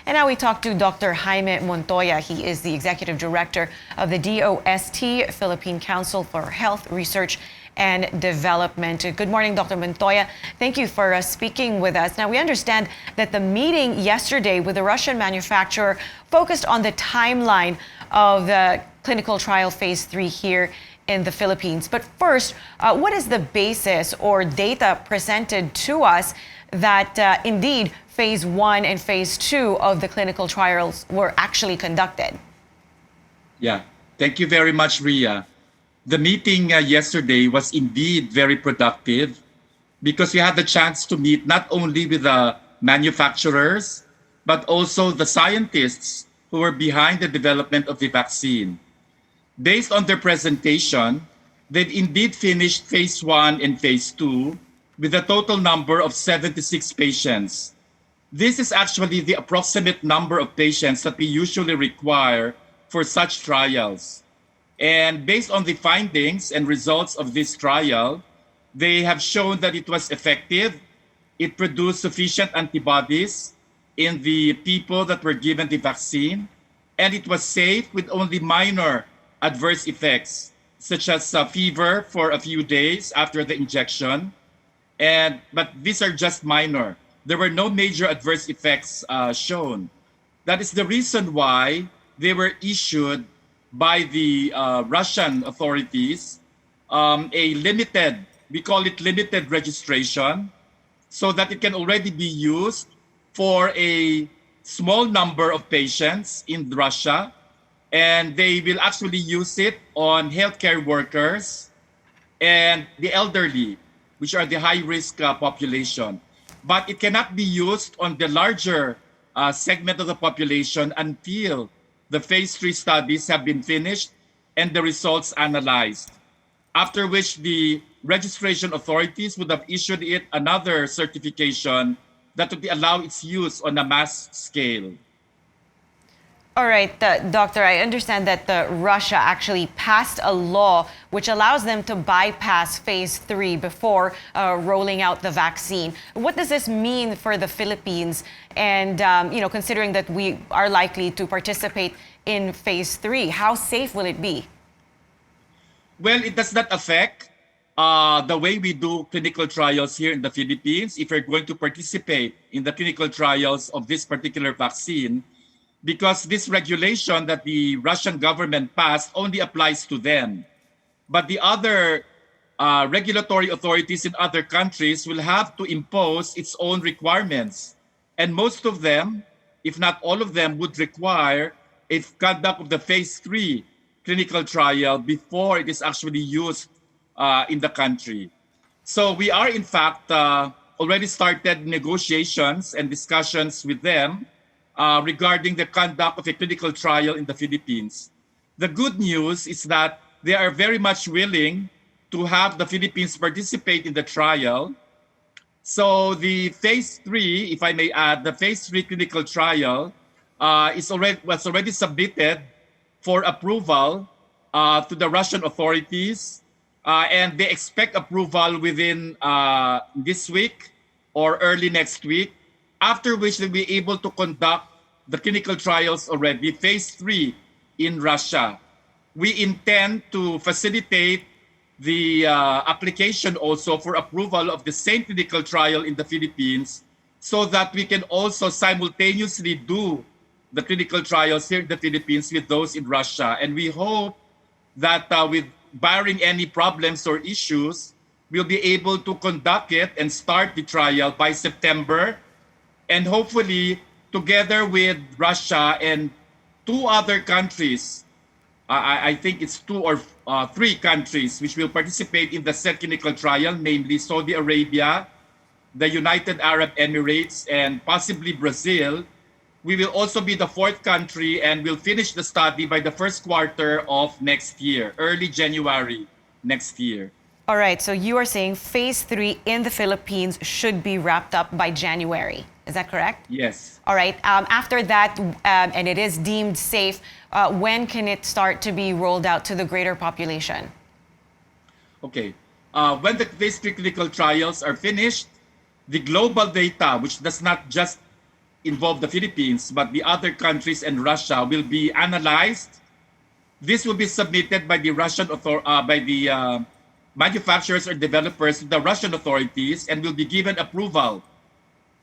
And now we talk to Dr. Jaime Montoya. He is the Executive Director of the DOST, Philippine Council for Health Research and Development. Good morning, Dr. Montoya. Thank you for speaking with us. Now, we understand that the meeting yesterday with the Russian manufacturer focused on the timeline of the clinical trial phase 3 here in the Philippines. But first, what is the basis or data presented to us that indeed phase 1 and phase 2 of the clinical trials were actually conducted? Yeah, thank you very much, Ria. The meeting yesterday was indeed very productive because we had the chance to meet not only with the manufacturers, but also the scientists who were behind the development of the vaccine. Based on their presentation, they've indeed finished phase 1 and phase 2 with a total number of 76 patients. This is actually the approximate number of patients that we usually require for such trials. And based on the findings and results of this trial, they have shown that it was effective. It produced sufficient antibodies in the people that were given the vaccine, and it was safe with only minor adverse effects, such as fever for a few days after the injection. But these are just minor. There were no major adverse effects shown. That is the reason why they were issued by the Russian authorities a limited, we call it limited registration, so that it can already be used for a small number of patients in Russia, and they will actually use it on healthcare workers and the elderly, which are the high-risk population. But it cannot be used on the larger segment of the population until the phase 3 studies have been finished and the results analyzed, after which the registration authorities would have issued it another certification that would allow its use on a mass scale. All right, Doctor, I understand that Russia actually passed a law which allows them to bypass phase 3 before rolling out the vaccine. What does this mean for the Philippines? And, considering that we are likely to participate in phase 3, how safe will it be? Well, it does not affect the way we do clinical trials here in the Philippines if we're going to participate in the clinical trials of this particular vaccine, because this regulation that the Russian government passed only applies to them. But the other regulatory authorities in other countries will have to impose its own requirements. And most of them, if not all of them, would require a conduct of the phase 3 clinical trial before it is actually used in the country. So we are, in fact, already started negotiations and discussions with them regarding the conduct of a clinical trial in the Philippines. The good news is that they are very much willing to have the Philippines participate in the trial. So the phase 3, if I may add, the phase 3 clinical trial was already submitted for approval to the Russian authorities, and they expect approval within this week or early next week, after which they'll be able to conduct the clinical trials already, phase 3 in Russia. We intend to facilitate the application also for approval of the same clinical trial in the Philippines, so that we can also simultaneously do the clinical trials here in the Philippines with those in Russia. And we hope that with barring any problems or issues, we'll be able to conduct it and start the trial by September, and hopefully together with Russia and 2 other countries, I think it's 2 or 3 countries which will participate in the said clinical trial, namely Saudi Arabia, the United Arab Emirates, and possibly Brazil. We will also be the 4th country, and we'll finish the study by the first quarter of next year, early January next year. All right, so you are saying phase 3 in the Philippines should be wrapped up by January. Is that correct? Yes. All right. After that, and it is deemed safe, when can it start to be rolled out to the greater population? Okay. When the phase 3 clinical trials are finished, the global data, which does not just involve the Philippines, but the other countries and Russia will be analyzed. This will be submitted by the manufacturers or developers to the Russian authorities and will be given approval.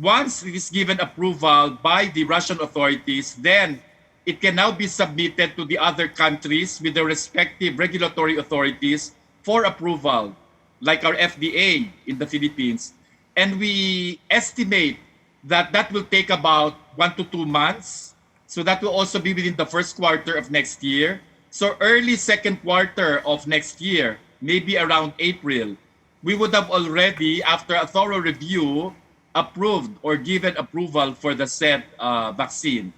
Once it is given approval by the Russian authorities, then it can now be submitted to the other countries with the respective regulatory authorities for approval, like our FDA in the Philippines. And we estimate that that will take about 1 to 2 months. So that will also be within the first quarter of next year. So early second quarter of next year, maybe around April, we would have already, after a thorough review, approved or given approval for the said vaccine.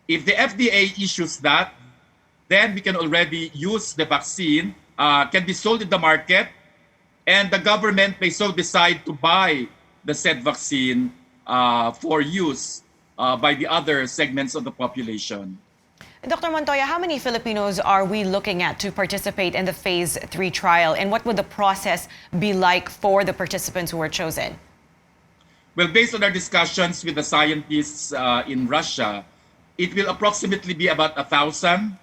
If the FDA issues that, then we can already use the vaccine, can be sold in the market, and the government may so decide to buy the said vaccine for use by the other segments of the population. Dr. Montoya, how many Filipinos are we looking at to participate in the phase 3 trial, and what would the process be like for the participants who were chosen? Well, based on our discussions with the scientists in Russia, it will approximately be about 1,000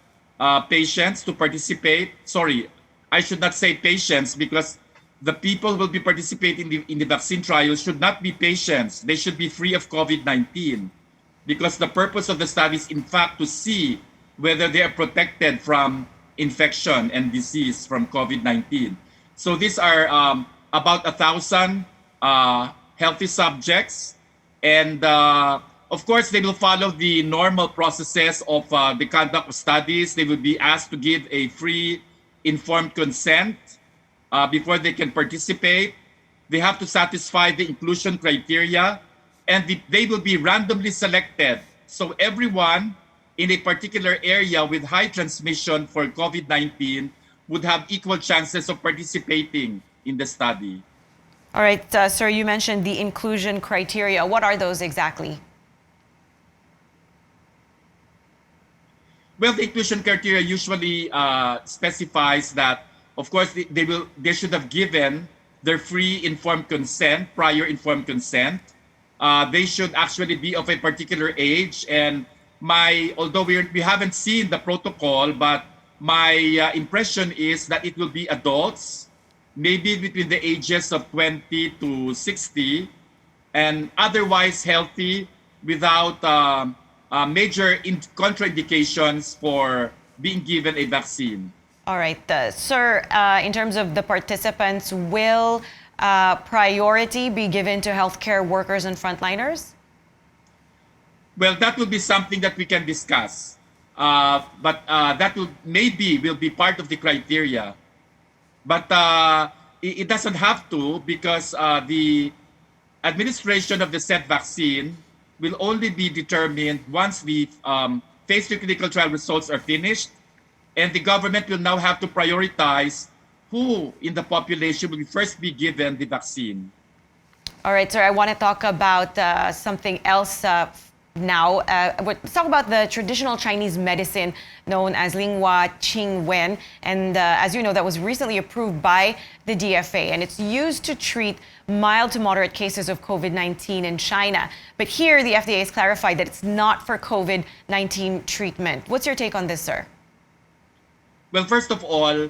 patients to participate. Sorry, I should not say patients, because the people who will be participating in the vaccine trial should not be patients. They should be free of COVID-19, because the purpose of the study is, in fact, to see whether they are protected from infection and disease from COVID-19. So these are about 1,000 healthy subjects, and of course, they will follow the normal processes of the conduct of studies. They will be asked to give a free, informed consent before they can participate. They have to satisfy the inclusion criteria, and they will be randomly selected. So everyone in a particular area with high transmission for COVID-19 would have equal chances of participating in the study. All right, sir, you mentioned the inclusion criteria. What are those exactly? Well, the inclusion criteria usually specifies that, of course, they should have given their free informed consent, prior informed consent. They should actually be of a particular age. And although we haven't seen the protocol, but my impression is that it will be adults, maybe between the ages of 20 to 60, and otherwise healthy without major contraindications for being given a vaccine. All right, sir, in terms of the participants, will priority be given to healthcare workers and frontliners? Well, that will be something that we can discuss, but that will be part of the criteria. But it doesn't have to, because the administration of the said vaccine will only be determined once the phase 3 clinical trial results are finished, and the government will now have to prioritize who in the population will first be given the vaccine. All right, sir, I want to talk about something else now. Let's talk about the traditional Chinese medicine known as Lingua Qingwen. And as you know, that was recently approved by the DFA, and it's used to treat mild to moderate cases of COVID-19 in China. But here, the FDA has clarified that it's not for COVID-19 treatment. What's your take on this, sir? Well, first of all,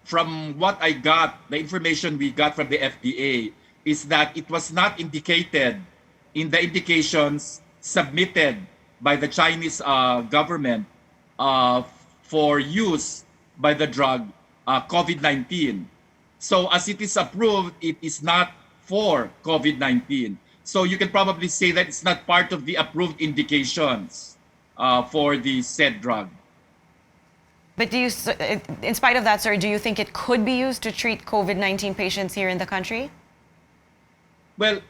from what I got, the information we got from the FDA is that it was not indicated in the indications submitted by the Chinese government for use by the drug COVID-19. So as it is approved, it is not for COVID-19. So you can probably say that it's not part of the approved indications for the said drug. But do you, in spite of that, sir, do you think it could be used to treat COVID-19 patients here in the country? Well,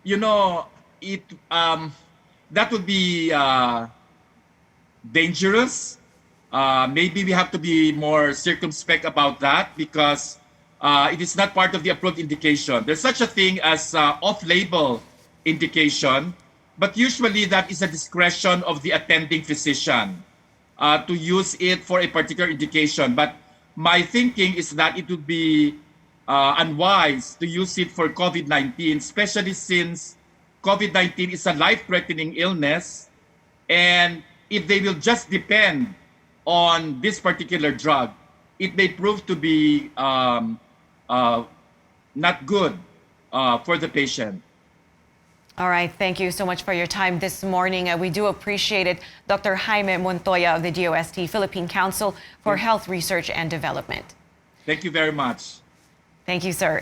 you know, that would be dangerous. Maybe we have to be more circumspect about that, because it is not part of the approved indication. There's such a thing as off-label indication, but usually that is a discretion of the attending physician to use it for a particular indication. But my thinking is that it would be unwise to use it for COVID-19, especially since COVID-19 is a life-threatening illness, and if they will just depend on this particular drug, it may prove to be not good for the patient. All right, thank you so much for your time this morning. We do appreciate it. Dr. Jaime Montoya of the DOST, Philippine Council for Health Research and Development. Thank you very much. Thank you, sir.